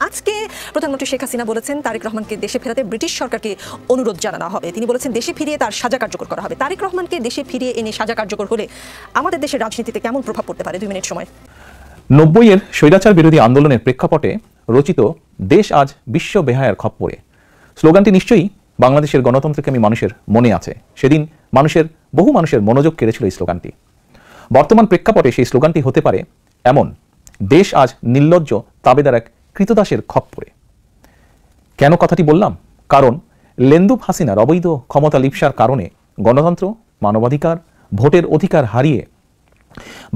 আজকে প্রধানমন্ত্রী শেখ হাসিনা বলেছেন তারেক রহমানকে দেশে ফেরাতে ব্রিটিশ সরকারকে অনুরোধ জানানো হবে। তিনি বলেছেন দেশে ফিরিয়ে তার সাজা কার্যকর করা হবে। তারেক রহমানকে দেশে ফিরিয়ে এনে সাজা কার্যকর হলে আমাদের দেশের রাজনীতিতে কেমন প্রভাব পড়তে পারে? 2 মিনিট সময়। 90-এর স্বৈরাচার বিরোধী আন্দোলনের প্রেক্ষাপটে রচিত দেশ আজ বিশ্ব বেহায়ার খপ্পরে স্লোগানটি নিশ্চয়ই বাংলাদেশের গণতন্ত্রকামী মানুষের মনে আছে। সেদিন বহু মানুষের মনোযোগ কেড়েছিল এই স্লোগানটি। বর্তমান প্রেক্ষাপটে সেই স্লোগানটি হতে পারে এমন, দেশ আজ নির্লজ্জ তাবেদার এক কৃতদাসের খপ্পরে। কেন কথাটি বললাম? কারণ লেন্দুব হাসিনার অবৈধ ক্ষমতা লিপ্সার কারণে গণতন্ত্র, মানবাধিকার, ভোটের অধিকার হারিয়ে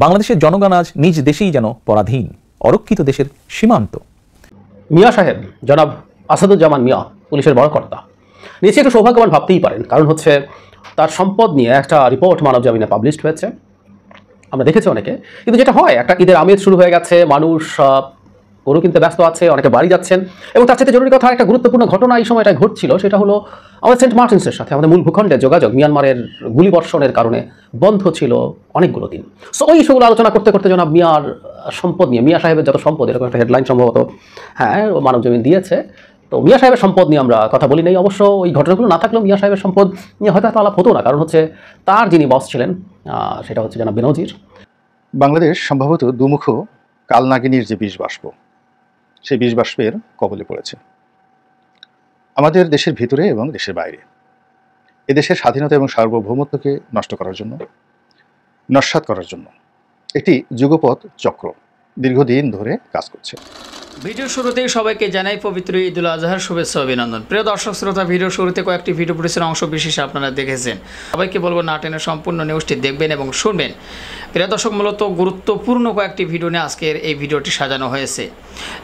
বাংলাদেশের জনগণ আজ নিজ দেশেই যেন পরাধীন, অরক্ষিত দেশের সীমান্ত। মিয়া সাহেব, জনাব আসাদুজ্জামান মিয়া, পুলিশের বড় কর্তা, নিশ্চয়ই একটু সৌভাগ্যবান ভাবতেই পারেন। কারণ হচ্ছে তার সম্পদ নিয়ে একটা রিপোর্ট মানবজামিনে পাবলিশড হয়েছে, আমরা দেখেছি অনেকে। কিন্তু যেটা হয়, একটা ঈদের আমেজ শুরু হয়ে গেছে, মানুষ গরু কিনতে ব্যস্ত আছে, অনেকে বাড়ি যাচ্ছেন, এবং তার সাথে জরুরি কথা, একটা গুরুত্বপূর্ণ ঘটনা এই সময়টা ঘটছিল। সেটা হলো আমাদের সেন্ট মার্টিনসের সাথে আমাদের মূল ভূখণ্ডের যোগাযোগ মিয়ানমারের গুলিবর্ষণের কারণে বন্ধ ছিল অনেকগুলো দিন। সো ওই ইস্যুগুলো আলোচনা করতে করতে জনাব মিয়ার সম্পদ নিয়ে, মিয়া সাহেবের যত সম্পদ, এরকম একটা হেডলাইন সম্ভবত মানবজমিন দিয়েছে। তো মিয়া সাহেবের সম্পদ নিয়ে আমরা কথা বলি নাই। অবশ্য ওই ঘটনাগুলো না থাকলেও মিয়া সাহেবের সম্পদ নিয়ে হয়তো আলাপ হতো না। কারণ হচ্ছে তার যিনি বস ছিলেন সেটা হচ্ছে জনাব বেনজির। বাংলাদেশ সম্ভবত দুমুখ কালনাগিনীর যে বিষ বাষ্প, সেই বিষ বাষ্পের কবলে পড়েছে। আমাদের দেশের ভিতরে এবং দেশের বাইরে এদেশের স্বাধীনতা এবং সার্বভৌমত্বকে নষ্ট করার জন্য, নস্যাৎ করার জন্য একটি যুগপৎ চক্র দীর্ঘদিন ধরে কাজ করছে। ভিডিও শুরুতেই সবাইকে জানাই পবিত্র ঈদুল আজহার শুভেচ্ছা অভিনন্দন। প্রিয় দর্শক শ্রোতা, ভিডিও শুরুতে কয়েকটি ভিডিও ফুটেজের অংশ বিশেষ আপনারা দেখেছেন। সবাইকে বলবো না টেনে সম্পূর্ণ নিউজটি দেখবেন এবং শুনবেন। প্রিয় দর্শক, মূলত গুরুত্বপূর্ণ কয়েকটি ভিডিও নিয়ে আজকের এই ভিডিওটি সাজানো হয়েছে।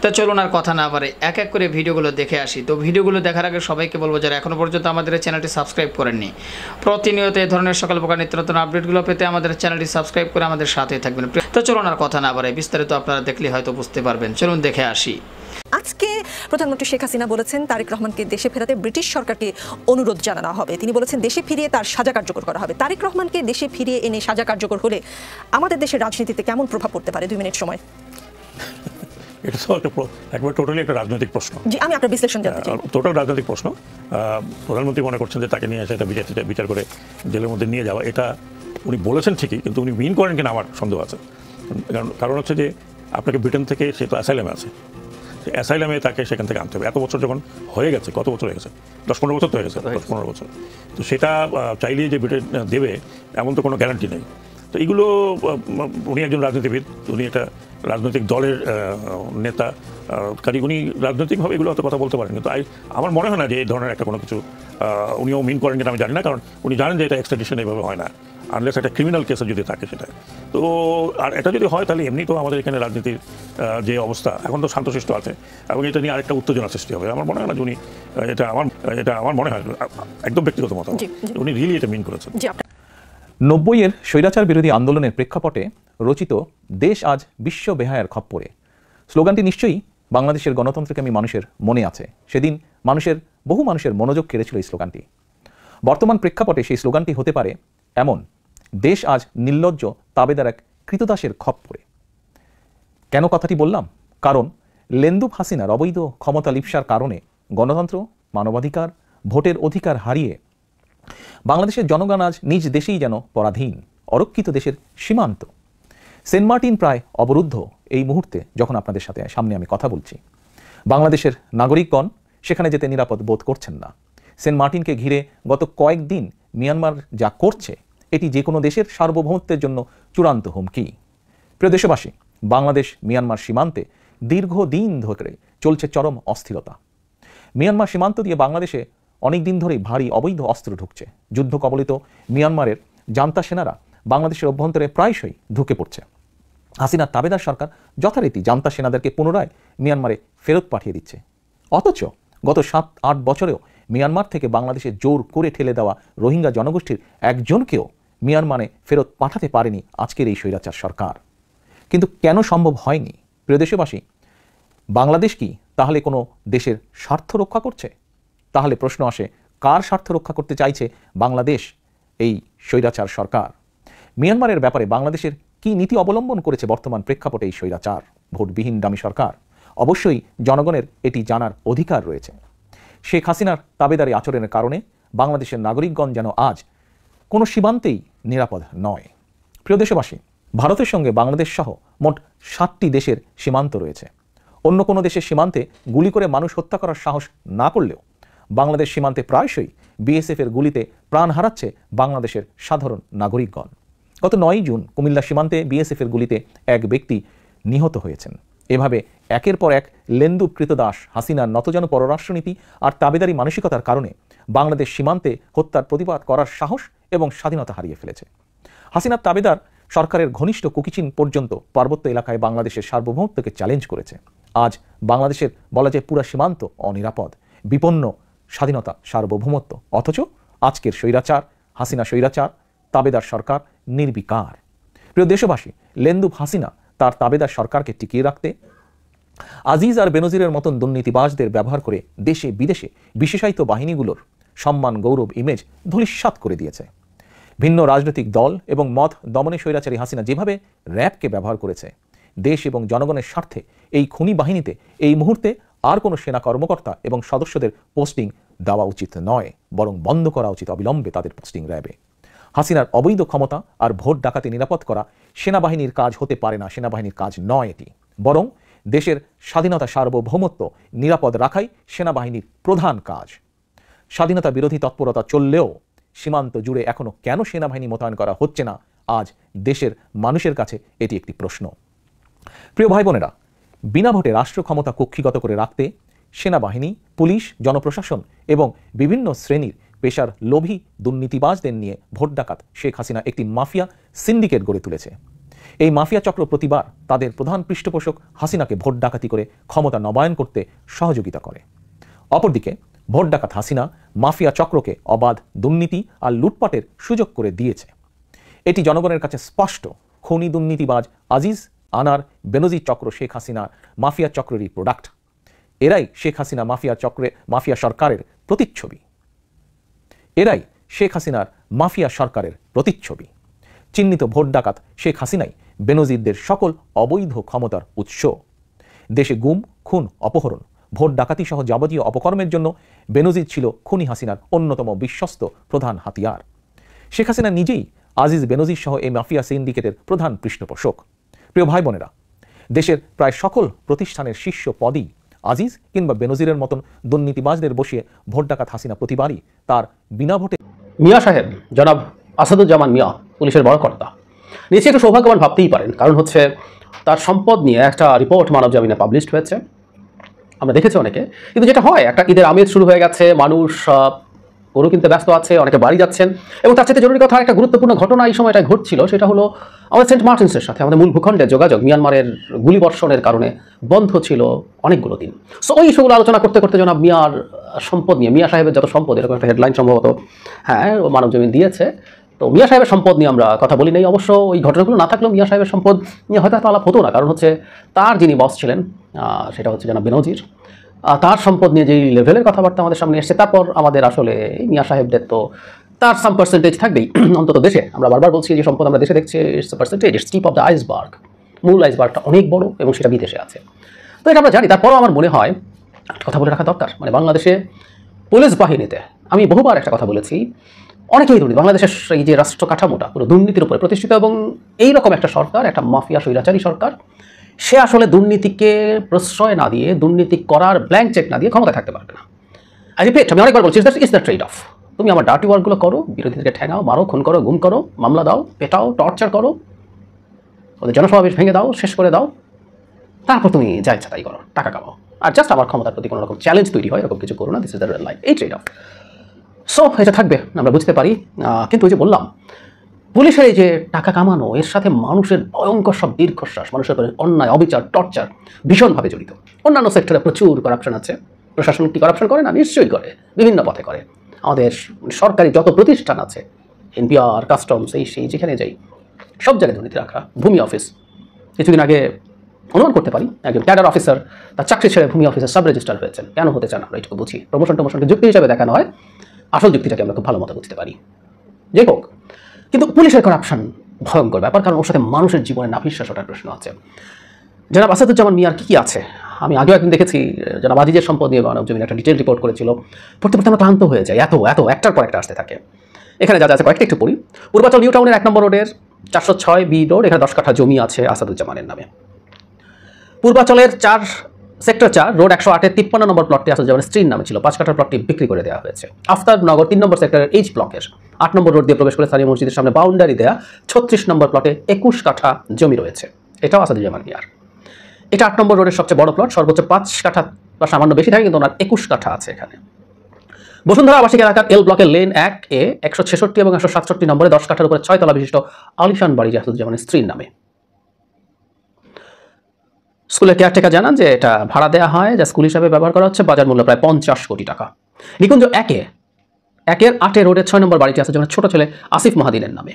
তো চলুন আর কথা না বাড়ে এক এক করে ভিডিওগুলো দেখে আসি। তো ভিডিওগুলো দেখার আগে সবাইকে বলবো, যারা এখনও পর্যন্ত আমাদের চ্যানেলটি সাবস্ক্রাইব করেননি, প্রতিনিয়ত এই ধরনের সকল প্রকার নিত্য নতুন আপডেটগুলো পেতে আমাদের চ্যানেলটি সাবস্ক্রাইব করে আমাদের সাথে থাকবেন। তো চলুন আর কথা না বাড়ে, বিস্তারিত আপনারা দেখলে হয়তো বুঝতে পারবেন। চলুন দেখে আসি। আজকে প্রধানমন্ত্রী শেখ হাসিনা বলেছেন তারেক রহমানকে দেশে ফেরাতে ব্রিটিশ সরকারকে অনুরোধ জানানো হবে। তিনি বলেছেন দেশে ফিরিয়ে তার সাজা কার্যকর করা হবে। তারেক রহমানকে দেশে ফিরিয়ে এনে সাজা কার্যকর হলে আমাদের দেশের রাজনীতিতে কেমন প্রভাব পড়তে পারে? 2 মিনিট সময়। এটা তো একবার টোটালি একটা রাজনৈতিক প্রশ্ন। জি, আমি আপনার বিশ্লেষণ জানতে চাই। টোটাল রাজনৈতিক প্রশ্ন। প্রধানমন্ত্রী মনে করছেন যে তাকে নিয়ে এসে এটা বিচার করে জেলের মধ্যে নিয়ে যাওয়া, এটা উনি বলেছেন ঠিকই, কিন্তু উনি মিন করেন কিনা আমার সন্দেহ আছে। কারণ হচ্ছে যে আপনাকে ব্রিটেন থেকে সে তো অ্যাসাইলামে আছে, অ্যাসাইলামে তাকে সেখান থেকে আনতে হবে। এত বছর যখন হয়ে গেছে, কত বছর হয়ে গেছে? 10-15 বছর তো হয়ে গেছে, 10-15 বছর। তো সেটা চাইলেই যে ব্রিটেন দেবে এমন তো কোনো গ্যারান্টি নেই। তো এইগুলো, উনি একজন রাজনীতিবিদ, উনি একটা রাজনৈতিক দলের নেতা, কাজে উনি রাজনৈতিকভাবে এগুলো হয়তো কথা বলতে পারেন। কিন্তু আমার মনে হয় না যে এই ধরনের একটা কোনো কিছু উনিও মিন করেন কিনা আমি জানি না। কারণ উনি জানেন যে এটা এক্সট্রাডিশন এইভাবে হয় না, আনলেস একটা ক্রিমিনাল কেসে যদি থাকে সেটা। তো আর এটা যদি হয় তাহলে এমনি তো আমাদের এখানে রাজনীতির যে অবস্থা এখন তো শান্তশিষ্ট আছে, এবং এটা নিয়ে আরেকটা উত্তেজনা সৃষ্টি হবে। আমার মনে হয় না যে উনি এটা আমার মনে হয় একদম ব্যক্তিগত মত, উনি রিয়েলি এটা মিন করেছেন। 90-এর স্বৈরাচার বিরোধী আন্দোলনের প্রেক্ষাপটে রচিত দেশ আজ বিশ্ব বেহায়ার খপ্পরে স্লোগানটি নিশ্চয়ই বাংলাদেশের গণতন্ত্রকামী মানুষের মনে আছে। সেদিন বহু মানুষের মনোযোগ কেড়েছিল এই স্লোগানটি। বর্তমান প্রেক্ষাপটে সেই স্লোগানটি হতে পারে এমন, দেশ আজ নির্লজ্জ তাবেদার এক কৃতদাসের খপ্পরে। কেন কথাটি বললাম? কারণ লেন্দুব হাসিনার অবৈধ ক্ষমতা লিপ্সার কারণে গণতন্ত্র, মানবাধিকার, ভোটের অধিকার হারিয়ে বাংলাদেশের জনগণ আজ নিজ দেশেই যেন পরাধীন, অরক্ষিত দেশের সীমান্ত। সেন্ট মার্টিন প্রায় অবরুদ্ধ এই মুহূর্তে যখন আপনাদের সামনে আমি কথা বলছি। বাংলাদেশের নাগরিকগণ সেখানে যেতে নিরাপদ বোধ করছেন না। সেন্ট মার্টিনকে ঘিরে গত কয়েকদিন মিয়ানমার যা করছে, এটি যে কোনো দেশের সার্বভৌমত্বের জন্য চূড়ান্ত হুমকি। প্রিয় দেশবাসী, বাংলাদেশ মিয়ানমার সীমান্তে দীর্ঘদিন ধরে চলছে চরম অস্থিরতা। মিয়ানমার সীমান্ত দিয়ে বাংলাদেশে অনেক দিন ধরেই ভারী অবৈধ অস্ত্র ঢুকছে। যুদ্ধ কবলিত মিয়ানমারের জান্তা সেনারা বাংলাদেশের অভ্যন্তরে প্রায়শই ঢুকে পড়ছে। হাসিনার তাবেদার সরকার যথারীতি জান্তা সেনাদেরকে পুনরায় মিয়ানমারে ফেরত পাঠিয়ে দিচ্ছে। অথচ গত 7-8 বছরেও মিয়ানমার থেকে বাংলাদেশে জোর করে ঠেলে দেওয়া রোহিঙ্গা জনগোষ্ঠীর একজনকেও মিয়ানমারে ফেরত পাঠাতে পারেনি আজকের এই স্বৈরাচার সরকার। কিন্তু কেন সম্ভব হয়নি? প্রিয় দেশবাসী, বাংলাদেশ কি তাহলে কোনো দেশের স্বার্থ রক্ষা করছে? তাহলে প্রশ্ন আসে, কার স্বার্থ রক্ষা করতে চাইছে বাংলাদেশ, এই স্বৈরাচার সরকার? মিয়ানমারের ব্যাপারে বাংলাদেশের কি নীতি অবলম্বন করেছে বর্তমান প্রেক্ষাপটে এই স্বৈরাচার ভোটবিহীন দামি সরকার? অবশ্যই জনগণের এটি জানার অধিকার রয়েছে। শেখ হাসিনার তাবেদারি আচরণের কারণে বাংলাদেশের নাগরিকগণ যেন আজ কোনো সীমান্তেই নিরাপদ নয়। প্রিয় দেশবাসী, ভারতের সঙ্গে বাংলাদেশ সহ মোট 7টি দেশের সীমান্ত রয়েছে। অন্য কোনো দেশের সীমান্তে গুলি করে মানুষ হত্যা করার সাহস না করলেও বাংলাদেশ সীমান্তে প্রায়শই বিএসএফের গুলিতে প্রাণ হারাচ্ছে বাংলাদেশের সাধারণ নাগরিকগণ। গত 9 জুন কুমিল্লা সীমান্তে বিএসএফের গুলিতে এক ব্যক্তি নিহত হয়েছেন। এভাবে একের পর এক লেন্দুব কৃতদাস হাসিনার নতজানু পররাষ্ট্রনীতি আর তাবেদারি মানসিকতার কারণে বাংলাদেশ সীমান্তে হত্যার প্রতিবাদ করার সাহস এবং স্বাধীনতা হারিয়ে ফেলেছে। হাসিনার তাবেদার সরকারের ঘনিষ্ঠ কুকিচিন পর্যন্ত পার্বত্য এলাকায় বাংলাদেশের সার্বভৌমত্বকে চ্যালেঞ্জ করেছে। আজ বাংলাদেশের বলা যায় পুরা সীমান্ত অনিরাপদ, বিপন্ন স্বাধীনতা, সার্বভৌমত্ব। অথচ আজকের স্বৈরাচার হাসিনা স্বৈরাচার, তাবেদার সরকার নির্বিকার। প্রিয় দেশবাসী, লেন্দুব হাসিনা তার তাবেদার সরকারকে টিকিয়ে রাখতে আজিজ আর বেনজিরের মতন দুর্নীতিবাজদের ব্যবহার করে দেশে বিদেশে বিশেষায়িত বাহিনীগুলোর সম্মান, গৌরব, ইমেজ ধূলিসাৎ করে দিয়েছে। ভিন্ন রাজনৈতিক দল এবং মত দমনে স্বৈরাচারী হাসিনা যেভাবে র্যাবকে ব্যবহার করেছে, দেশ এবং জনগণের স্বার্থে এই খুনি বাহিনীতে এই মুহূর্তে আর কোনো সেনা কর্মকর্তা এবং সদস্যদের পোস্টিং দেওয়া উচিত নয়, বরং বন্ধ করা উচিত অবিলম্বে তাদের পোস্টিং র্যাবে। হাসিনার অবৈধ ক্ষমতা আর ভোট ডাকাতি নিরাপদ করা সেনাবাহিনীর কাজ হতে পারে না, সেনাবাহিনীর কাজ নয় এটি, বরং দেশের স্বাধীনতা, সার্বভৌমত্ব নিরাপদ রাখাই সেনাবাহিনীর প্রধান কাজ। স্বাধীনতা বিরোধী তৎপরতা চললেও সীমান্ত জুড়ে এখনো কেন সেনাবাহিনী মোতায়েন করা হচ্ছে না, আজ দেশের মানুষের কাছে এটি একটি প্রশ্ন। প্রিয় ভাই বোনেরা, বিনা ভোটে রাষ্ট্র ক্ষমতা কক্ষিগত করে রাখতে সেনাবাহিনী, পুলিশ, জনপ্রশাসন এবং বিভিন্ন শ্রেণীর পেশার লোভী দুর্নীতিবাজদের নিয়ে ভোট ডাকাত শেখ হাসিনা একটি মাফিয়া সিন্ডিকেট গড়ে তুলেছে। এই মাফিয়া চক্র প্রতিবার তাদের প্রধান পৃষ্ঠপোষক হাসিনাকে ভোট ডাকাতি করে ক্ষমতা নবায়ন করতে সহযোগিতা করে। অপরদিকে ভোট ডাকাত হাসিনা মাফিয়া চক্রকে অবাধ দুর্নীতি আর লুটপাটের সুযোগ করে দিয়েছে। এটি জনগণের কাছে স্পষ্ট। খুনি দুর্নীতিবাজ আজিজ, আনার, বেনজির চক্র শেখ হাসিনার মাফিয়া চক্রেরই প্রোডাক্ট। এরাই শেখ হাসিনা মাফিয়া সরকারের প্রতিচ্ছবি। এরাই শেখ হাসিনার মাফিয়া সরকারের প্রতিচ্ছবি। চিহ্নিত ভোট ডাকাত শেখ হাসিনাই বেনজিরদের সকল অবৈধ ক্ষমতার উৎস। দেশে গুম, খুন, অপহরণ, ভোট ডাকাতি সহ যাবতীয় অপকর্মের জন্য বেনজির ছিল খুনি হাসিনার অন্যতম বিশ্বস্ত প্রধান হাতিয়ার। শেখ হাসিনা নিজেই আজিজ, বেনজির সহ এই মাফিয়া সিন্ডিকেটের প্রধান পৃষ্ঠপোষক। প্রিয় ভাই বোনেরা, দেশের প্রায় সকল প্রতিষ্ঠানের শীর্ষ পদই আজিজ কিংবা বেনজিরের মতন দুর্নীতিবাজদের বসিয়ে ভোট ডাকাত হাসিনা প্রতিবারই তার বিনা ভোটে। মিয়া সাহেব, জনাব আসাদুজ্জামান মিয়া, পুলিশের বড় কর্তা, নিশ্চয়ই একটু সৌভাগ্যবান ভাবতেই পারেন, কারণ হচ্ছে তার সম্পদ নিয়ে একটা রিপোর্ট মানবজমিনে পাবলিশড হয়েছে। আমরা দেখেছি অনেকে, কিন্তু যেটা হয়, একটা ঈদের আমেজ শুরু হয়ে গেছে, মানুষ গরু কিনতে ব্যস্ত আছে, অনেকে বাড়ি যাচ্ছেন, এবং তার সাথে জরুরি কথা, একটা গুরুত্বপূর্ণ ঘটনা এই সময়টা ঘটছিল, সেটা হলো আমাদের সেন্ট মার্টিনসের সাথে আমাদের মূল ভূখণ্ডের যোগাযোগ মিয়ানমারের গুলিবর্ষণের কারণে বন্ধ ছিল অনেকগুলো দিন। সো ওই ইস্যুগুলো আলোচনা করতে করতে জনাব মিয়ার সম্পদ নিয়ে, মিয়া সাহেবের যত সম্পদ, এরকম একটা হেডলাইন সম্ভবত মানবজমিন দিয়েছে। তো মিয়া সাহেবের সম্পদ নিয়ে আমরা কথা বলি নাই। অবশ্য ওই ঘটনাগুলো না থাকলেও মিয়া সাহেবের সম্পদ নিয়ে হয়তো এত আলাপ হতো না, কারণ হচ্ছে তার যিনি বস ছিলেন সেটা হচ্ছে জনাব বেনজির, তার সম্পদ নিয়ে যেই লেভেলের কথাবার্তা আমাদের সামনে এসছে, তারপর আমাদের আসলে মিয়া সাহেবদের তো তার সাম পার্সেন্টেজ থাকবেই অন্তত দেশে। আমরা বারবার বলছি যে সম্পদ আমরা দেশে দেখছি, it's percentage, it's tip of the iceberg. মূল আইসবার্গটা অনেক বড় এবং সেটা বিদেশে আছে। তো এটা আমরা জানি। তারপরও আমার মনে হয় একটা কথা বলে রাখা দরকার, মানে বাংলাদেশে পুলিশ বাহিনীতে আমি বহুবার একটা কথা বলেছি, অনেকেই দুর্নীতি। বাংলাদেশের এই যে রাষ্ট্র কাঠামোটা পুরো দুর্নীতির উপরে প্রতিষ্ঠিত, এবং এইরকম একটা সরকার, একটা মাফিয়া স্বৈরাচারী সরকার, সে আসলে দুর্নীতিকে প্রশ্রয় না দিয়ে, দুর্নীতি করার ব্ল্যাঙ্ক চেক না দিয়ে ক্ষমতায় থাকতে পারবে না। আমি অনেকবার বলছি, ইটস দ্য ট্রেড অফ। তুমি আমার ডার্টি ওয়ার্কগুলো করো, বিরোধীদেরকে ঠেঙাও, মারো, খুন করো, গুম করো, মামলা দাও, পেটাও, টর্চার করো, ওদের জনসমাবেশ ভেঙে দাও, শেষ করে দাও, তারপর তুমি যা ইচ্ছা তাই করো, টাকা কামাও, আর জাস্ট আমার ক্ষমতার প্রতি কোনো রকম চ্যালেঞ্জ তৈরি হয় এরকম কিছু করো না। This is the real life, এই ট্রেড অফ। সো এটা থাকবে, আমরা বুঝতে পারি। কিন্তু ওই যে বললাম, পুলিশের এই যে টাকা কামানো, এর সাথে মানুষের ভয়ঙ্কর সব দীর্ঘশ্বাস, মানুষের উপরে অন্যায়, অবিচার, টর্চার ভীষণভাবে জড়িত। অন্যান্য সেক্টরে প্রচুর করাপশন আছে। প্রশাসন কি করাপশন করে না? নিশ্চয়ই করে, বিভিন্ন পথে করে। আমাদের সরকারি যত প্রতিষ্ঠান আছে, এনপিআর, কাস্টমস, এই সেই যেখানে যাই, সব জায়গায় দুর্নীতি রাখা। ভূমি অফিস, কিছুদিন আগে অনুমান করতে পারি একজন ক্যাডার অফিসার তার চাকরি ছেড়ে ভূমি অফিসার সাব রেজিস্ট্রার হয়েছেন। কেন হতে চান আমরা এটুকু বুঝি। প্রমোশনকে যুক্তি হিসাবে দেখানো হয়, আসল যুক্তিটাকে আমরা খুব ভালো মতো বুঝতে পারি। যাই হোক, কিন্তু পুলিশের করাপশন ভয়ঙ্কর ব্যাপার, কারণ ওর সাথে মানুষের জীবনে নাভিশ্বাস ওঠার প্রশ্ন আছে। জনাব আসাদুজ্জামান মিয়ার কি আছে? আমি আগেও একদিন দেখেছি জনাব আজিজের সম্পদ নিয়ে মানব জমিন একটা ডিটেল রিপোর্ট করেছিল। পড়তে পড়তে আমরা ক্লান্ত হয়ে যাই, এত এত একটার পর একটা আসতে থাকে। এখানে যা যা আছে কয়েকটা একটু পড়ি। পূর্বাচল নিউ টাউনের 1 নম্বর রোডের 406 বি রোড, এখানে 10 কাঠা জমি আছে আসাদুজ্জামানের নামে। পূর্বাচলের সেক্টর 4 রোড 108-এর 53 নম্বর প্লটটি আসাদুজ্জামানের স্ত্রীর নামে ছিল। 5 কাঠার প্লটটি বিক্রি করে দেওয়া হয়েছে। আফতাবনগর 3 নম্বর সেক্টরের এইচ ব্লকের 8 নম্বর রোড দিয়ে প্রবেশ করে স্থানীয় মসজিদের সামনে বাউন্ডারি দেয়া 36 নম্বর প্লটে 21 কাঠা জমি রয়েছে, এটাও আসাদুজ্জামান মিয়ার। এটা 8 নম্বর রোডের সবচেয়ে বড় প্লট, সর্বোচ্চ 5 কাঠা বা সামান্য বেশি থাকে, কিন্তু ওনার 21 কাঠা আছে এখানে। বসুন্ধরা আবাসিক এলাকার এল ব্লকের লেন 1-এ 166 এবং 167 নম্বরে 10 কাঠার উপরে 6 তলা বিশিষ্ট আলিশান বাড়ি আসাদুজ্জামানের স্ত্রীর নামে। স্কুলের কেয়ারটেকার জানান যে এটা ভাড়া দেওয়া হয়, যা স্কুল হিসাবে ব্যবহার করা হচ্ছে। বাজার মূল্য প্রায় 50 কোটি টাকা। নিকুঞ্জ 1-এর 8 রোডের 6 নম্বর বাড়িটি আসাদুজ্জামানের ছোট ছেলে আসিফ মাহাদিনের নামে।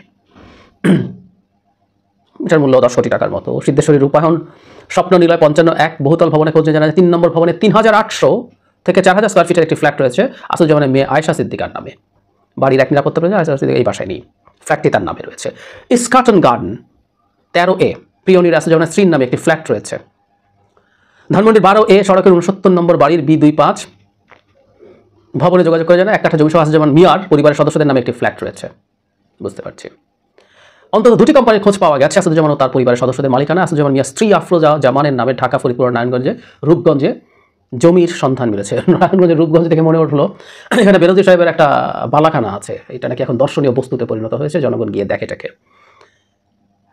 এটার মূল্য 10 কোটি টাকার মতো। সিদ্ধেশ্বরী রূপায়ণ স্বপ্ন নিলয় 55-1 বহুতল ভবনে খোঁজে জানা যায় 3 নম্বর ভবনে 3800 থেকে 4000 স্কোয়ার ফিটের একটি ফ্ল্যাট রয়েছে আসাদুজ্জামানের মেয়ে আয়েশা সিদ্দিকার নামে। বাড়ির এক নিরাপত্তা প্রয়োজন, আয়েশা সিদ্দিকা এই বাসায় নেই, ফ্ল্যাটটি তার নামে রয়েছে। ইস্কাটন গার্ডেন 13-এ প্রিয়নীর আসাদুজ্জামানের স্ত্রীর নামে একটি ফ্ল্যাট রয়েছে। ধানমন্ডির 12-এ সড়কের 69 নম্বর বাড়ির B25 ভবনে যোগাযোগ করে জানা 1 কাঠা জমি সহ আসাদুজ্জামান মিয়ার পরিবারের সদস্যদের নামে একটি ফ্ল্যাট রয়েছে। বুঝতে পারছি অন্তত 2টি কোম্পানির খোঁজ পাওয়া গেছে আসাদুজ্জামান ও তার পরিবারের সদস্যদের মালিকানা। আসাদুজ্জামান মিয়ার স্ত্রী আফরোজা জামানের নামে ঢাকা, ফরিদপুর, রূপগঞ্জে জমির সন্ধান মিলেছে। নারায়ণগঞ্জের রূপগঞ্জ থেকে মনে উঠলো এখানে বেরোজি সাহেবের একটা বালাখানা আছে, এটা নাকি এখন দর্শনীয় বস্তুতে পরিণত হয়েছে, জনগণ গিয়ে দেখে এটাকে।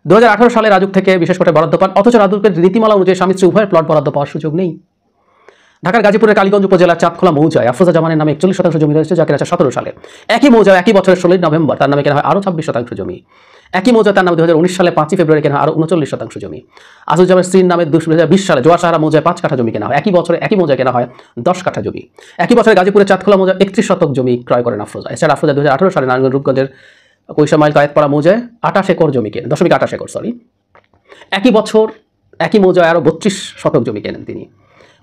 2018 সালে রাজুক থেকে বিশেষ করে বরাদ্দ পান, অথচ রাজুকের নীতিমালা অনুযায়ী স্বামী স্ত্রী উভয়ের প্লট বরাদ্দ পাওয়ার সুযোগ নেই। ঢাকার গাজীপুরের কালীগঞ্জ উপজেলার চাঁদখোলা মৌজায় আফরোজা জামানের নামে 41% জমি রয়েছে, যা কেনা 17 সালে। একই মৌজায় একই বছরের 16 নভেম্বর তার নামে কেনা হয় আরও 26% জমি। একই মৌজা তার নামে 2019 সালে 5 ফেব্রুয়ারি কেনা হয় আরও 39% জমি। আসাদুজ্জামানের স্ত্রীর নামে 2020 সালে জোয়ার সাহারা মৌজায় 5 কাঠা জমি কেনা হয়। একই বছরে একই মৌজায় কেনা হয় 10 কাঠা জমি। একই বছরে গাজীপুরের চাঁদখোলা মৌজায় 31 শতক জমি ক্রয় করেন আফরোজা। এছাড়া আফরোজা 2018 সালে নারায়ণগঞ্জ রূপগঞ্জের কৈশা মাইল কায়েতপাড়া মৌজায় 28 একর জমি কেনেন, 0.28 একর সরি। একই বছর একই মৌজায় আরও 32 শতক জমি কেনেন তিনি।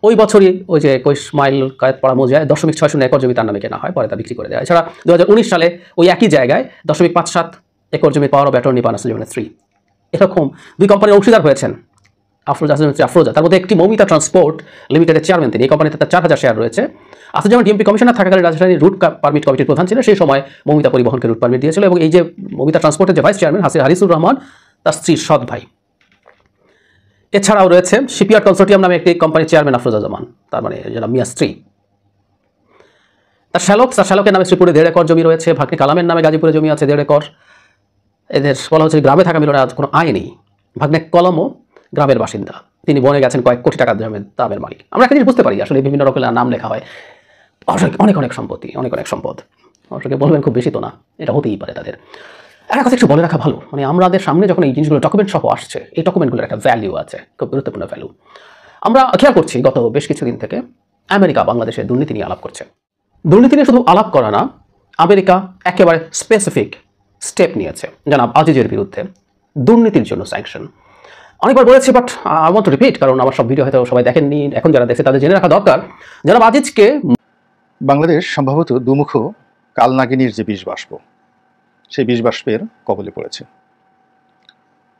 ওই বছরই ওই যে কৈশ মাইল কায়েতপাড়া মৌজায় 0.60 একর জমি তার নামে কেনা হয়, পরে তা বিক্রি করে দেয়। এছাড়া 2019 সালে ওই একই জায়গায় 0.57 একর জমি পাওয়ার অফ অ্যাটর্নি পান আসাদুজ্জামানের স্ত্রী। এরকম 2 কোম্পানির অংশীদার হয়েছেন আফরোজা। তার মধ্যে একটি মৌমিতা ট্রান্সপোর্ট লিমিটেডের চেয়ারম্যান তিনি। এই কোম্পানিতে তার 4000 শেয়ার রয়েছে। আসাদুজ্জামান ডিএমপি কমিশনার থাকাকালীন রাজধানী রুট পারমিট কমিটির প্রধান ছিল, সেই সময় মৌমিতা পরিবহনকে রুট পারমিট দিয়েছিল। এবং এই যে মৌমিতা ট্রান্সপোর্টের যে ভাইস চেয়ারম্যান হারিসুর রহমান তার স্ত্রীর সৎ ভাই। এছাড়াও রয়েছে শিপইয়ার্ড কনসোর্টিয়াম নামে একটি কোম্পানির চেয়ারম্যান আফরোজা জামান, তার মানে জনাব মিয়া স্ত্রী। তার শ্যালকের নামে শ্রীপুরে 1.5 একর জমি রয়েছে। ভাগ্নে কালামের নামে গাজীপুরে জমি আছে 1.5 একর। এদের বলা হচ্ছে গ্রামে থাকা মিলনে আজ কোনো আয় নেই। ভাগ্নে কলমও গ্রামের বাসিন্দা, তিনি বনে গেছেন কয়েক কোটি টাকা দামের মালিক। আমরা একটা জিনিস বুঝতে পারি, আসলে বিভিন্ন রকমের নাম লেখা হয়, অনেক অনেক সম্পত্তি, অনেক সম্পদ। অবশ্যই বলবেন খুব বেশি তো না, এটা হতেই পারে তাদের। একটা কথা একটু বলে রাখা ভালো, মানে আমাদের সামনে যখন এই জিনিসগুলো ডকুমেন্ট সহ আসছে, এই ডকুমেন্টগুলোর একটা ভ্যালু আছে, খুব গুরুত্বপূর্ণ ভ্যালু। আমরা খেয়াল করছি গত বেশ কিছুদিন থেকে আমেরিকা বাংলাদেশের দুর্নীতি নিয়ে আলাপ করছে। দুর্নীতি নিয়ে শুধু আলাপ করা না, আমেরিকা একেবারে স্পেসিফিক স্টেপ নিয়েছে জনাব আজিজের বিরুদ্ধে দুর্নীতির জন্য স্যাংশন। অনেকবার বলেছি, but I want to repeat, কারণ আমার সব ভিডিও হয়তো সবাই দেখেননি, এখন যারা দেখছে তাদের জেনে রাখা দরকার। জনাব আজিজকে বাংলাদেশ সম্ভবত দুমুখ কালনাগিনীর যে বিষ বাষ্প, সেই বিষ বাষ্পের কবলে পড়েছে।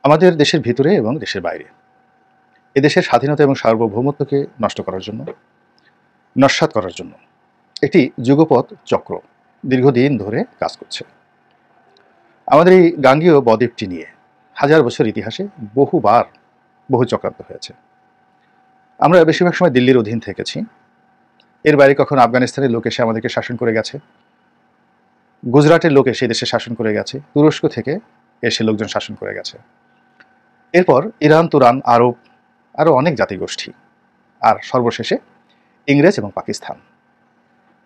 আমাদের দেশের ভিতরে এবং দেশের বাইরে এদেশের স্বাধীনতা এবং সার্বভৌমত্বকে নষ্ট করার জন্য, নস্যাৎ করার জন্য একটি যুগপৎ চক্র দীর্ঘদিন ধরে কাজ করছে। আমাদের এই গাঙ্গেয় বদ্বীপটি নিয়ে 1000 বছর ইতিহাসে বহু চক্রান্ত হয়েছে। আমরা বেশিরভাগ সময় দিল্লির অধীন থেকেছি। এর বাইরে কখনো আফগানিস্তানের লোক এসে আমাদেরকে শাসন করে গেছে, গুজরাটের লোক এসে দেশে শাসন করে গেছে, তুরস্ক থেকে এসে লোকজন শাসন করে গেছে। এরপর ইরান, তুরান, আরব, আরও অনেক জাতিগোষ্ঠী, আর সর্বশেষে ইংরেজ এবং পাকিস্তান।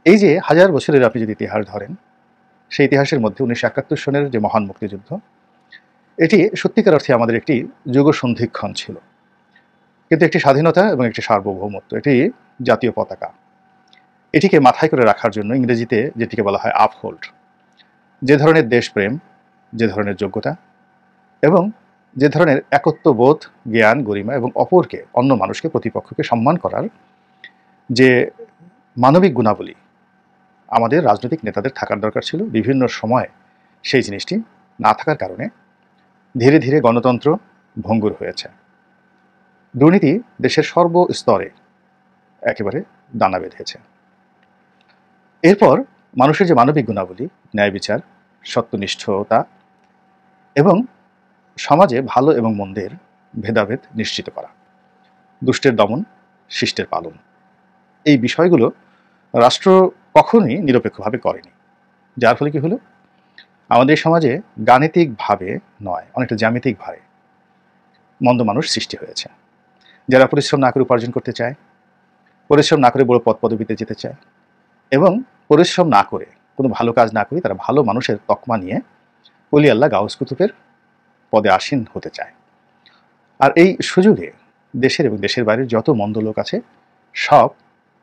এই যে 1000 বছরের আপনি যদি ইতিহাস ধরেন, সেই ইতিহাসের মধ্যে 1971 সনের যে মহান মুক্তিযুদ্ধ, এটি সত্যিকার অর্থে আমাদের একটি যুগসন্ধিক্ষণ ছিল। কিন্তু একটি স্বাধীনতা এবং একটি সার্বভৌমত্ব, এটি জাতীয় পতাকা, এটিকে মাথায় করে রাখার জন্য ইংরেজিতে যেটিকে বলা হয় আপহোল্ড, যে ধরনের দেশপ্রেম, যে ধরনের যোগ্যতা এবং যে ধরনের একত্ববোধ, জ্ঞান, গরিমা এবং অপরকে, অন্য মানুষকে, প্রতিপক্ষকে সম্মান করার যে মানবিক গুণাবলী আমাদের রাজনৈতিক নেতাদের থাকার দরকার ছিল, বিভিন্ন সময় সেই জিনিসটি না থাকার কারণে ধীরে ধীরে গণতন্ত্র ভঙ্গুর হয়েছে। দুর্নীতি দেশের সর্বস্তরে একেবারে দানা বেঁধেছে। এরপর মানুষের যে মানবিক গুণাবলী, ন্যায় বিচার, সত্যনিষ্ঠতা এবং সমাজে ভালো এবং মন্দের ভেদাভেদ নিশ্চিত করা, দুষ্টের দমন, শিষ্টের পালন, এই বিষয়গুলো রাষ্ট্র কখনোই নিরপেক্ষভাবে করেনি। যার ফলে কি হলো, আমাদের সমাজে গাণিতিকভাবে নয়, অনেকটা জ্যামিতিকভাবে মন্দ মানুষ সৃষ্টি হয়েছে, যারা পরিশ্রম না করে উপার্জন করতে চায়, পরিশ্রম না করে বড় পদ পদবিতে যেতে চায় এবং পরিশ্রম না করে কোনো ভালো কাজ না করে তারা ভালো মানুষের তকমা নিয়ে অলি আল্লাহ গাউস কুতুবের পদে আসীন হতে চায়। আর এই সুযোগে দেশের এবং দেশের বাইরের যত মন্দ লোক আছে সব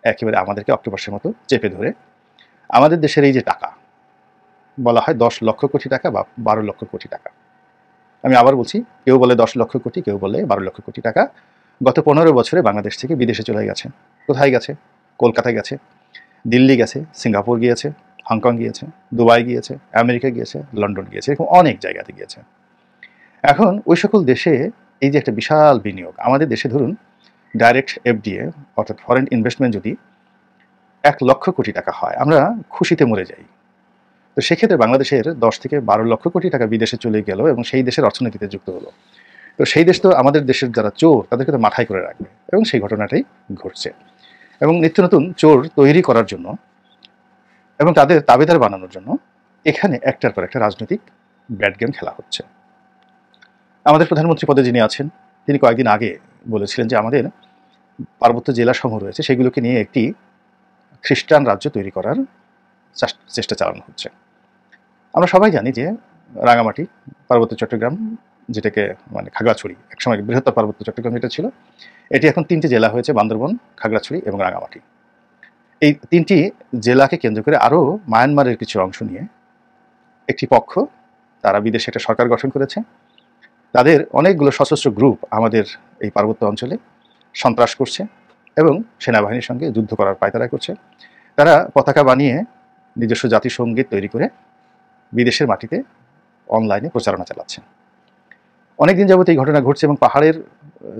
একেবারে আমাদেরকে অক্টোপাসের মতো চেপে ধরে আমাদের দেশের এই যে টাকা বলা হয় 10 লক্ষ কোটি টাকা বা 12 লক্ষ কোটি টাকা, আমি আবার বলছি, কেউ বলে 10 লক্ষ কোটি, কেউ বলে 12 লক্ষ কোটি টাকা গত 15 বছরে বাংলাদেশ থেকে বিদেশে চলে গেছে। কোথায় গেছে? কলকাতায় গেছে, দিল্লি গেছে, সিঙ্গাপুর গিয়েছে, হংকং গিয়েছে, দুবাই গিয়েছে, আমেরিকা গিয়েছে, লন্ডন গিয়েছে, এরকম অনেক জায়গাতে গিয়েছে। এখন ওই সকল দেশে এই যে একটা বিশাল বিনিয়োগ, আমাদের দেশে ধরুন ডাইরেক্ট এফডিএ অর্থাৎ ফরেন ইনভেস্টমেন্ট যদি 1 লক্ষ কোটি টাকা হয়, আমরা খুশিতে মরে যাই। তো সেক্ষেত্রে বাংলাদেশের 10 থেকে 12 লক্ষ কোটি টাকা বিদেশে চলে গেল এবং সেই দেশের অর্থনীতিতে যুক্ত হলো। তো সেই দেশ তো আমাদের দেশের যারা চোর তাদেরকে তো মাথায় করে রাখবে এবং সেই ঘটনাটাই ঘটছে। এবং নিত্য নতুন চোর তৈরি করার জন্য এবং তাদের তাবেদার বানানোর জন্য এখানে একটার পর একটা রাজনৈতিক ব্যাড গেম খেলা হচ্ছে। আমাদের প্রধানমন্ত্রী পদে যিনি আছেন তিনি কয়েকদিন আগে বলেছিলেন যে আমাদের পার্বত্য জেলাসমূহ রয়েছে সেগুলোকে নিয়ে একটি খ্রিস্টান রাজ্য তৈরি করার চেষ্টা চালানো হচ্ছে। আমরা সবাই জানি যে রাঙামাটি, পার্বত্য চট্টগ্রাম, যেটাকে মানে খাগড়াছড়ি, একসময় বৃহত্তর পার্বত্য চট্টগ্রাম যেটা ছিল, এটি এখন 3টি জেলা হয়েছে, বান্দরবন, খাগড়াছড়ি এবং রাঙামাটি। এই 3টি জেলাকে কেন্দ্র করে আরও মায়ানমারের কিছু অংশ নিয়ে একটি পক্ষ, তারা বিদেশে একটা সরকার গঠন করেছে। তাদের অনেকগুলো সশস্ত্র গ্রুপ আমাদের এই পার্বত্য অঞ্চলে সন্ত্রাস করছে এবং সেনাবাহিনীর সঙ্গে যুদ্ধ করার পায়তারা করছে। তারা পতাকা বানিয়ে নিজস্ব জাতিসংগীত তৈরি করে বিদেশের মাটিতে অনলাইনে প্রচারণা চালাচ্ছে। অনেকদিন যাবত এই ঘটনা ঘটছে এবং পাহাড়ের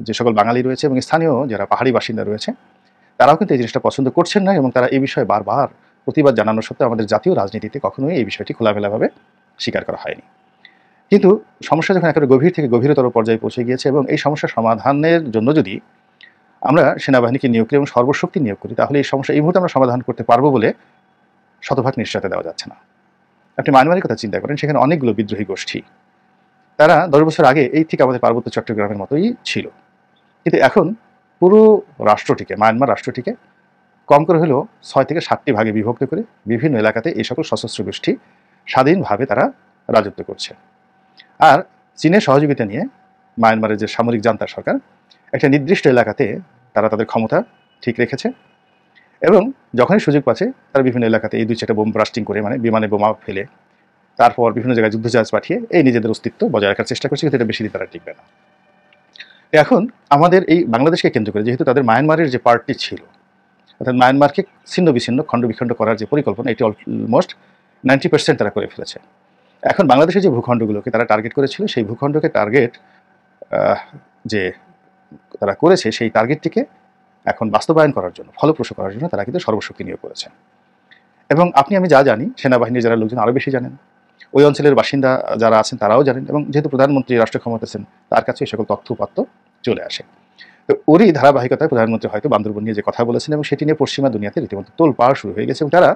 যে সকল বাঙালি রয়েছে এবং স্থানীয় যারা পাহাড়ি বাসিন্দা রয়েছে তারাও কিন্তু এই জিনিসটা পছন্দ করছেন না এবং তারা এই বিষয়ে বারবার প্রতিবাদ জানানোর সত্ত্বেও আমাদের জাতীয় রাজনীতিতে কখনোই এই বিষয়টি খোলামেলাভাবে স্বীকার করা হয়নি। কিন্তু সমস্যা যখন একেবারে গভীর থেকে গভীরতর পর্যায়ে পৌঁছে গিয়েছে এবং এই সমস্যা সমাধানের জন্য যদি আমরা সেনাবাহিনীকে নিয়োগ করি এবং সর্বশক্তি নিয়োগ করি তাহলে এই সমস্যা এই মুহূর্তে আমরা সমাধান করতে পারবো বলে শতভাগ নিশ্চয়তা দেওয়া যাচ্ছে না। আপনি মায়ানমারের কথা চিন্তা করেন, সেখানে অনেকগুলো বিদ্রোহী গোষ্ঠী, তারা 10 বছর আগে এই ঠিক আমাদের পার্বত্য চট্টগ্রামের মতোই ছিল, কিন্তু এখন পুরো রাষ্ট্রটিকে, মায়ানমার রাষ্ট্রটিকে কম করে হলেও 6 থেকে 7টি ভাগে বিভক্ত করে বিভিন্ন এলাকাতে এই সকল সশস্ত্র গোষ্ঠী স্বাধীনভাবে তারা রাজত্ব করছে। আর চীনের সহযোগিতা নিয়ে মায়ানমারের যে সামরিক জান্তা সরকার একটা নির্দিষ্ট এলাকাতে তারা তাদের ক্ষমতা ঠিক রেখেছে এবং যখনই সুযোগ পাচ্ছে তারা বিভিন্ন এলাকাতে এই 2-4টা বোম ব্লাস্টিং করে, মানে বিমানে বোমা ফেলে, তারপর বিভিন্ন জায়গায় যুদ্ধজাহাজ পাঠিয়ে এই নিজেদের অস্তিত্ব বজায় রাখার চেষ্টা করছে, কিন্তু এটা বেশি দিন তারা টিকবে না। এখন আমাদের এই বাংলাদেশকে কেন্দ্র করে যেহেতু তাদের মায়ানমারের যে পার্টটি ছিল, অর্থাৎ মায়ানমারকে ছিন্ন বিচ্ছিন্ন খণ্ড বিখণ্ড করার যে পরিকল্পনা, এটি অলমোস্ট 90% তারা করে ফেলেছে। এখন বাংলাদেশের যে ভূখণ্ডগুলোকে তারা টার্গেট করেছিল সেই ভূখণ্ডকে টার্গেট যে তারা করেছে সেই টার্গেটটিকে এখন বাস্তবায়ন করার জন্য, ফলপ্রসূ করার জন্য তারা কিন্তু সর্বশক্তি নিয়োগ করেছে। এবং আমি যা জানি, সেনাবাহিনীর যারা লোকজন আরও বেশি জানেন, ওই অঞ্চলের বাসিন্দা যারা আছেন তারাও জানেন, এবং যেহেতু প্রধানমন্ত্রী রাষ্ট্র ক্ষমতাছেন তার কাছে এই সকল তথ্য উপাত্ত চলে আসে। তো ওরই ধারাবাহিকতায় প্রধানমন্ত্রী হয়তো বান্দরবন নিয়ে যে কথা বলেছেন এবং সেটি নিয়ে পশ্চিমা দুনিয়াতে রীতিমতো তোলপাড় শুরু হয়ে গেছে এবং তারা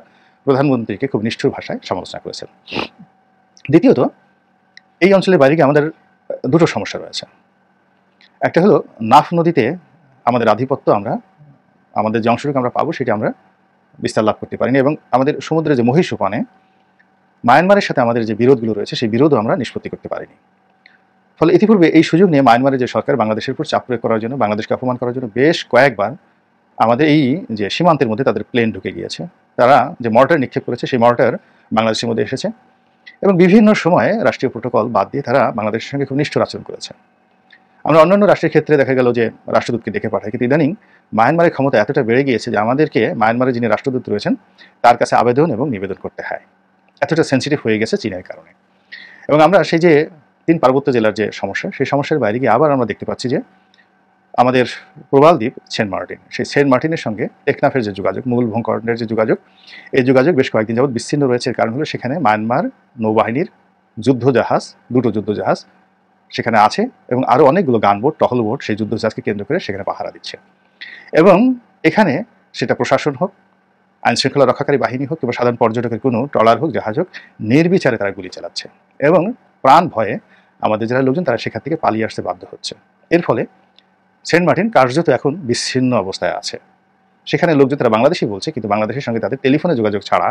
প্রধানমন্ত্রীকে খুব নিষ্ঠুর ভাষায় সমালোচনা করেছেন। দ্বিতীয়ত, এই অঞ্চলের বাইরে গিয়ে আমাদের দুটো সমস্যা রয়েছে। একটা হলো নাফ নদীতে আমাদের আধিপত্য, আমাদের যে অংশটুকু আমরা পাবো সেটি আমরা বিস্তার লাভ করতে পারিনি এবং আমাদের সমুদ্রের যে মহিষোপানে মায়ানমারের সাথে আমাদের যে বিরোধগুলো রয়েছে সেই বিরোধও আমরা নিষ্পত্তি করতে পারিনি। ফলে ইতিপূর্বে এই সুযোগ নিয়ে মায়ানমারের যে সরকার বাংলাদেশের উপর চাপ প্রয়োগ করার জন্য, বাংলাদেশকে অপমান করার জন্য বেশ কয়েকবার আমাদের এই যে সীমান্তের মধ্যে তাদের প্লেন ঢুকে গিয়েছে, তারা যে মর্টার নিক্ষেপ করেছে সেই মর্টার বাংলাদেশের মধ্যে এসেছে এবং বিভিন্ন সময়ে রাষ্ট্রীয় প্রোটোকল বাদ দিয়ে তারা বাংলাদেশের সঙ্গে খুব নিষ্ঠুর আচরণ করেছে। আমরা অন্যান্য রাষ্ট্রের ক্ষেত্রে দেখা গেল যে রাষ্ট্রদূতকে ডেকে পাঠায়, কিন্তু ইদানিং মায়ানমারের ক্ষমতা এতটা বেড়ে গিয়েছে যে আমাদেরকে মায়ানমারের যিনি রাষ্ট্রদূত রয়েছেন তার কাছে আবেদন এবং নিবেদন করতে হয়, এতটা সেন্সিটিভ হয়ে গেছে চীনের কারণে। এবং আমরা সেই যে 3 পার্বত্য জেলার যে সমস্যা, সেই সমস্যার বাইরে গিয়ে আবার আমরা দেখতে পাচ্ছি যে আমাদের প্রবাল দ্বীপ সেন্ট মার্টিন, সেই সেন্ট মার্টিনের সঙ্গে টেকনাফের যে যোগাযোগ, মুঘল ভূখণ্ডের যে যোগাযোগ, এই যোগাযোগ বেশ কয়েকদিন যাবৎ বিচ্ছিন্ন রয়েছে। এর কারণ হলো সেখানে মায়ানমার নৌবাহিনীর যুদ্ধজাহাজ, 2টো যুদ্ধজাহাজ সেখানে আছে এবং আরও অনেকগুলো গানবোট, টহল বোট সেই যুদ্ধজাহাজকে কেন্দ্র করে সেখানে পাহারা দিচ্ছে। এবং এখানে সেটা প্রশাসন হোক, আইনশৃঙ্খলা রক্ষাকারী বাহিনী হোক কিংবা সাধারণ পর্যটকের কোনো ট্রলার হোক, জাহাজ হোক, নির্বিচারে তারা গুলি চালাচ্ছে এবং প্রাণ ভয়ে আমাদের যারা লোকজন তারা সেখান থেকে পালিয়ে আসতে বাধ্য হচ্ছে। এর ফলে সেন্ট মার্টিন কার্যত এখন বিচ্ছিন্ন অবস্থায় আছে। সেখানে লোকজন তারা বাংলাদেশি বলছে, কিন্তু বাংলাদেশের সঙ্গে তাদের টেলিফোনে যোগাযোগ ছাড়া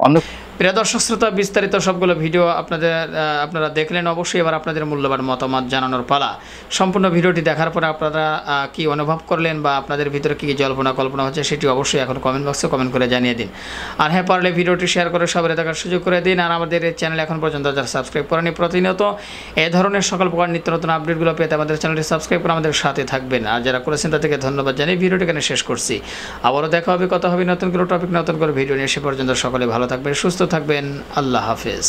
অন্য। প্রিয় দর্শক শ্রোতা, বিস্তারিত সবগুলো ভিডিও আপনারা দেখলেন। অবশ্যই এবার আপনাদের মূল্যবান মতামত জানানোর পালা। সম্পূর্ণ ভিডিওটি দেখার পরে আপনারা কি অনুভব করলেন বা আপনাদের ভিতরে কী জল্পনা কল্পনা হচ্ছে সেটি অবশ্যই এখন কমেন্ট বক্সে কমেন্ট করে জানিয়ে দিন। আর হ্যাঁ, পারলে ভিডিওটি শেয়ার করে সবাই দেখার সুযোগ করে দিন। আর আমাদের এই চ্যানেল এখন পর্যন্ত যারা সাবস্ক্রাইব করেনি, প্রতিনিয়ত এই ধরনের সকল প্রকার নিত্য নতুন আপডেটগুলো পেতে আমাদের চ্যানেলটি সাবস্ক্রাইব করে আমাদের সাথে থাকবেন। আর যারা করেছেন তাদেরকে ধন্যবাদ জানিয়ে ভিডিওটি এখানে শেষ করছি। আবারও দেখা হবে, কথা হবে নতুন করে টপিক, নতুন করে ভিডিও নিয়ে। সে পর্যন্ত সকলে ভালো থাকবেন, সুস্থ থাকবেন। আল্লাহ হাফেজ।